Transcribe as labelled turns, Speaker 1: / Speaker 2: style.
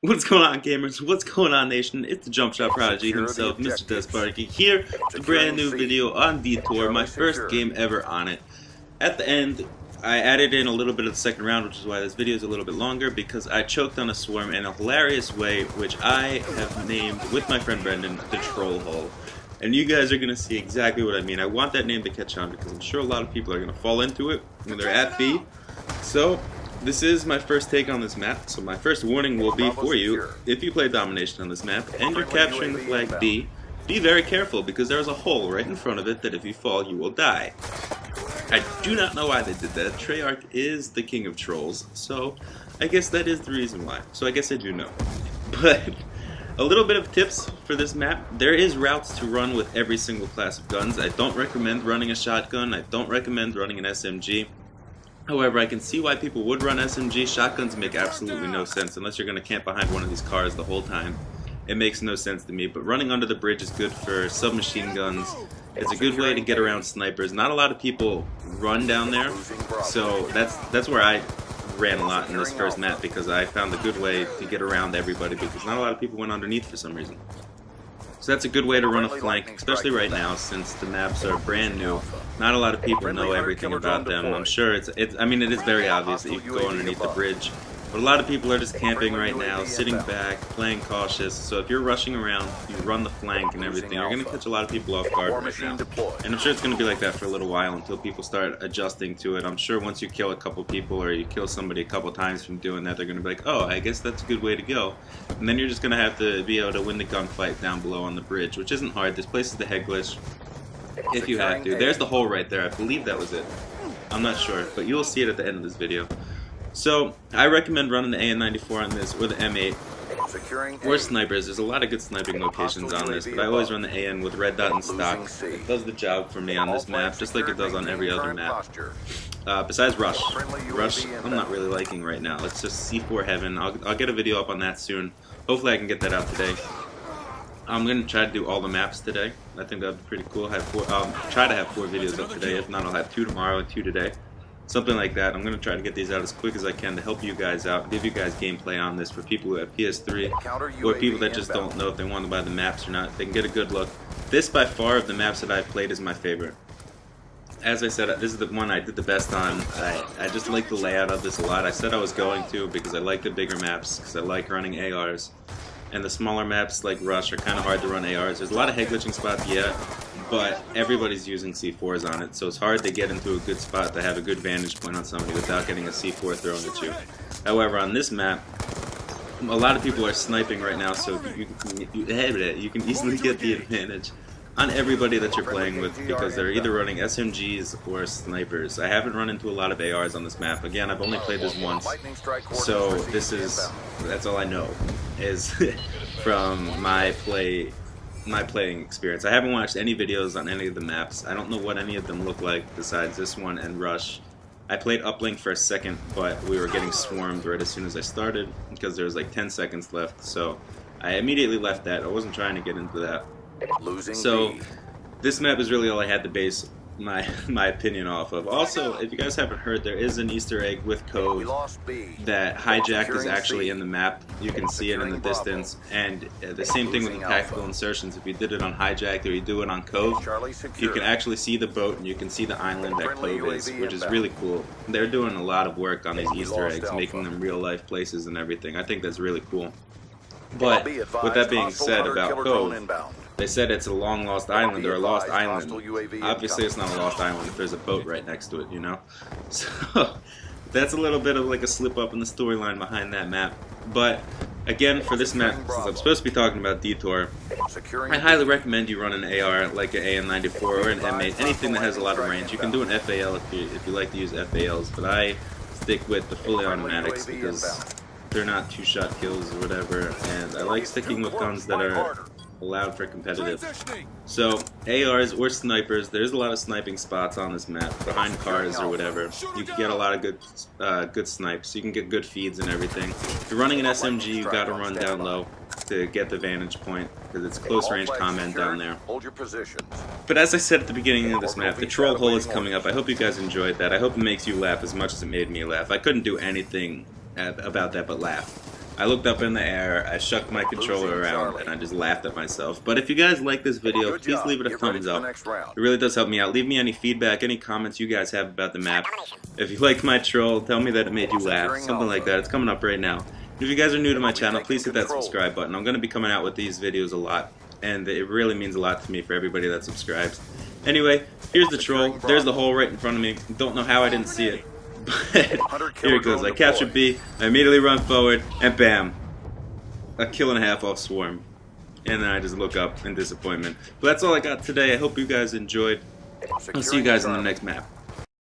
Speaker 1: What's going on, gamers? What's going on, nation? It's the Jump Shot Prodigy himself, Mr. Desparky, here with a brand new video on Detour, my first game ever on it. At the end, I added in a little bit of the second round, which is why this video is a little bit longer, because I choked on a swarm in a hilarious way, which I have named, with my friend Brendan, the Troll Hole. And you guys are going to see exactly what I mean. I want that name to catch on, because I'm sure a lot of people are going to fall into it when they're at B. So, this is my first take on this map, so my first warning will be for you: if you play domination on this map and you're capturing the flag B, be very careful, because there's a hole right in front of it that if you fall you will die. I do not know why they did that. Treyarch is the king of trolls, so I guess that is the reason why. So I guess I do know. But a little bit of tips for this map. There is routes to run with every single class of guns. I don't recommend running a shotgun. I don't recommend running an SMG. However, I can see why people would run SMG. Shotguns make absolutely no sense unless you're going to camp behind one of these cars the whole time. It makes no sense to me, but running under the bridge is good for submachine guns. It's a good way to get around snipers. Not a lot of people run down there, so that's where I ran a lot in this first map, because I found a good way to get around everybody, because not a lot of people went underneath for some reason. So that's a good way to run a flank, especially right now since the maps are brand new. Not a lot of people know everything about them. I'm sure I mean, it is very obvious that you can go underneath the bridge, but a lot of people are just camping right now, sitting back, playing cautious. So if you're rushing around, you run the flank and everything, you're going to catch a lot of people off guard right now. And I'm sure it's going to be like that for a little while until people start adjusting to it. I'm sure once you kill a couple people or you kill somebody a couple times from doing that, they're going to be like, oh, I guess that's a good way to go. And then you're just going to have to be able to win the gunfight down below on the bridge, which isn't hard. This place is the head glitch if you have to. There's the hole right there. I believe that was it. I'm not sure, but you'll see it at the end of this video. So, I recommend running the AN-94 on this, or the M8, or snipers. There's a lot of good sniping locations on this, but I always run the AN with red dot and stock. It does the job for me on this map, just like it does on every other map. Besides Rush. Rush, I'm not really liking right now. It's just C4 heaven. I'll get a video up on that soon. Hopefully I can get that out today. I'm going to try to do all the maps today. I think that would be pretty cool. Try to have 4 videos up today. If not, I'll have 2 tomorrow and 2 today. Something like that. I'm going to try to get these out as quick as I can to help you guys out, give you guys gameplay on this for people who have PS3 or people that just don't know if they want to buy the maps or not. They can get a good look. This, by far, of the maps that I've played, is my favorite. As I said, this is the one I did the best on. I just like the layout of this a lot. I said I was going to, because I like the bigger maps, because I like running ARs. And the smaller maps like Rush are kind of hard to run ARs. There's a lot of head glitching spots, yeah, but everybody's using C4s on it, so it's hard to get into a good spot to have a good vantage point on somebody without getting a C4 thrown at you. However, on this map, a lot of people are sniping right now, so you can easily get the advantage on everybody that you're playing with, because they're either running SMGs or snipers. I haven't run into a lot of ARs on this map. Again, I've only played this once, so that's all I know is from my playing experience. I haven't watched any videos on any of the maps. I don't know what any of them look like besides this one and Rush. I played Uplink for a second, but we were getting swarmed right as soon as I started, because there was like 10 seconds left, so I immediately left that. I wasn't trying to get into that. So this map is really all I had to base my opinion off of. Also, if you guys haven't heard, there is an Easter egg with code that Hijack is actually in the map. You can see it in the distance, and the same thing with the tactical insertions. If you did it on Hijack or you do it on Cove, you can actually see the boat and you can see the island that Cove is, which is really cool. They're doing a lot of work on these Easter eggs, making them real life places and everything. I think that's really cool. But with that being said about Cove, they said it's a long lost island or a lost island. Obviously it's not a lost island if there's a boat right next to it, you know? So that's a little bit of like a slip up in the storyline behind that map. But again, for this map, since I'm supposed to be talking about Detour, I highly recommend you run an AR like an AN-94 or an M8, anything that has a lot of range. You can do an FAL if you like to use FALs, but I stick with the fully automatics because they're not 2-shot kills or whatever, and I like sticking with guns that are allowed for competitive. So ARs or snipers, there's a lot of sniping spots on this map behind cars or whatever. You can get a lot of good snipes. You can get good feeds and everything. If you're running an SMG, you got to run down low to get the vantage point, because it's close range combat down there. But as I said at the beginning of this map, the troll hole is coming up. I hope you guys enjoyed that. I hope it makes you laugh as much as it made me laugh. I couldn't do anything about that but laugh. I looked up in the air, I shucked my controller around, and I just laughed at myself. But if you guys like this video, please leave it a thumbs up. It really does help me out. Leave me any feedback, any comments you guys have about the map. If you liked my troll, tell me that it made you laugh. Something like that. It's coming up right now. If you guys are new to my channel, please hit that subscribe button. I'm going to be coming out with these videos a lot, and it really means a lot to me for everybody that subscribes. Anyway, here's the troll. There's the hole right in front of me. Don't know how I didn't see it. But here it goes. I capture B, I immediately run forward, and bam. A kill and a half off Swarm. And then I just look up in disappointment. But that's all I got today. I hope you guys enjoyed. I'll see you guys in the next map.